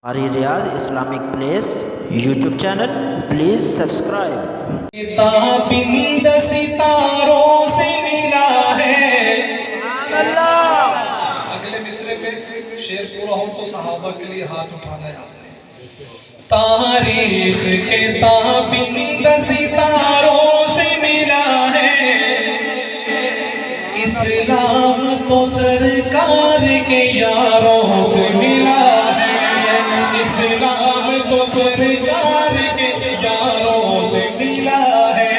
ہماری Riyaz Islamic Place YouTube channel please subscribe. تابند ستاروں سے ملا ہے اگلے مصرے میں شعر پورا ہو تو صحابہ کے لیے ہاتھ اٹھانا ہے آپ نے۔ تاریخ کے تابند ستاروں سے ملا ہے اسلام تو سرکار کے یاروں سے ملا ہے، اسلام تو سرکار کے یاروں سے ملا ہے۔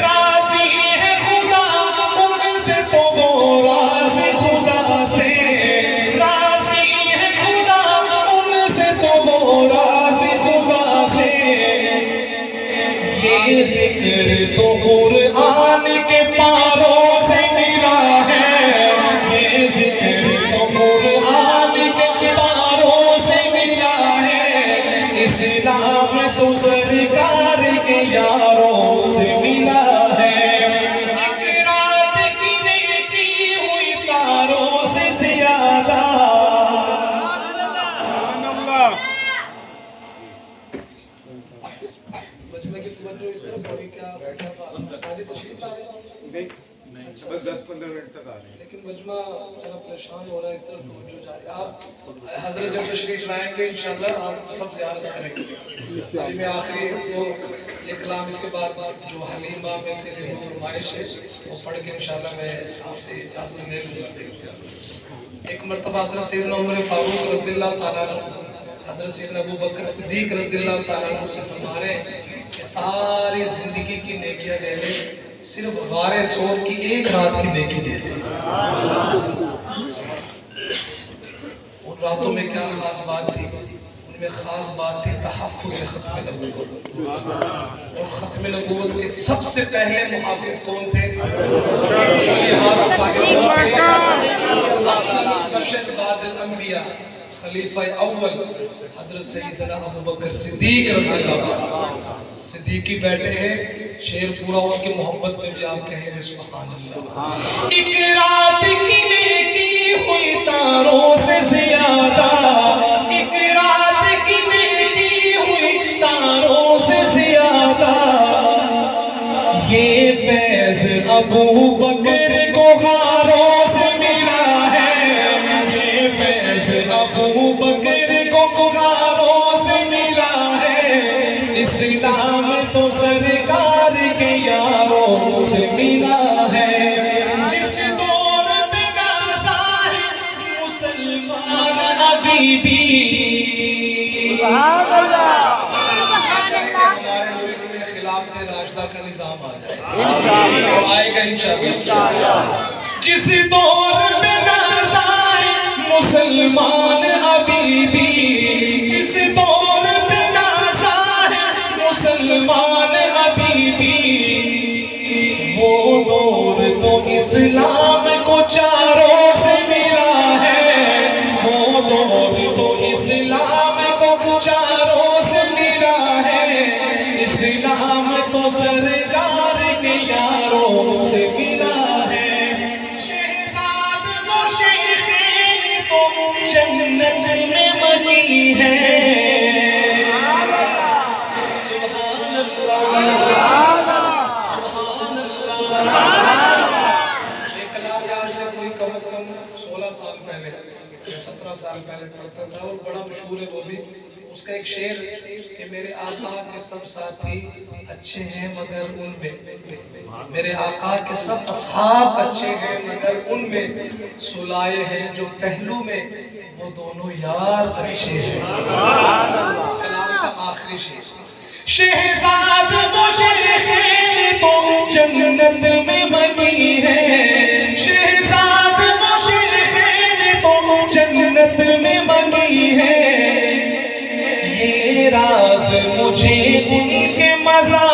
راضی ہے خدا ان سے تو وہ راضی خدا سے، راضی ہے خدا ان سے تو وہ راضی خدا سے۔ یہ ذکر تو قرآن کے پاروں سے ملا ہے، یہ ذکر تو قرآن کے پاروں سے ملا ہے، اسلام تو سرکار کے یاروں سے ملا ہے۔ ایک رات کی نیکی ہوئی تاروں سے زیادہ، مجمع کی توجہ اس طرف ہوئی کہ آپ ساری تشریف لا رہے ہیں، بس 10-15 منٹ تک آ رہے ہیں، لیکن مجمع ذرا پریشان ہو رہا ہے، اس طرف توجہ جا رہی ہے۔ آپ حضرت جب تشریف لائیں گے انشاءاللہ آپ سب زیارت کریں گے۔ ابھی میں آخری یہ کلام اس کے بعد جو حلیمہ میں تیرے وہ فرمائش ہے وہ پڑھ کے انشاءاللہ میں آپ سے اجازت لے لوں۔ ایک مرتبہ حضرت سیدنا عمر فاروق رضی اللہ تعالیٰ عنہ حضرت سیدنا ابو بکر صدیق رضی اللہ تعالیٰ عنہ سے فرما رہے ہیں کہ ساری زندگی کی نیکیاں لے لیں، صرف غار ثور کی ایک رات کی نیکی دے دیں۔ ان راتوں میں کیا خاص بات تھی؟ ان میں خاص بات تھی تحفظ ختم نبوت، اور ختم نبوت کے سب سے پہلے محافظ کون تھے؟ افضل بعد الانبیاء خلیفہ اول حضرت سیدنا ابو بکر صدیق رضی اللہ عنہ، صدیقی بیٹے ہیں، شعر پورا ان کی محبت میں بھی آپ کہیں گے سبحان اللہ۔ ایک رات کی نیکی ہوئی تاروں سے زیادہ، ایک رات کی نیکی ہوئی تاروں سے زیادہ، یہ فیض ابو بکر کو غاروں سے ملا ہے، یہ فیض ابو بکر کو غاروں سے ملا ہے، اسلام تو سرکار کے یاروں سے ملا ہے۔ جس دور میں نازا ہے مسلمان ابھی بھی، ہمارے ملک میں خلافت راشدہ کا نظام آئے گا انشاءاللہ۔ جس دور میں نازا ہے مسلمان ابھی بھی، جس دور میں نازا ہے مسلمان ابھی بھی، وہ دور تو اسلام کو چاروں سے ملا ہے، وہ دور تو اسلام کو چاروں سے ملا ہے، اسلام تو سرکار کے یاروں سے ملا ہے۔ شہزاد و شیخین تو جنت میں مکی ہے، سبحان اللہ سبحان اللہ۔ یہ کلام یہاں سے کوئی کم از کم 16 سال پہلے یا 17 سال پہلے پڑھتا تھا، اور بڑا مشہور ہے وہ بھی۔ اس کا ایک شعر کہ میرے آقا کے سب ساتھی اچھے ہیں مگر ان میں، میرے آقا کے سب اصحاب اچھے ہیں مگر ان میں سلائے ہیں جو پہلو میں وہ دونوں یار اچھے ہیں۔ اس کلام کا آخری شعر، شہزاد و شیخین تو جنت میں مکی ہے، شہزاد و شیخین تو جنت میں مکی ہے، یہ راز مجھے ان کے مزار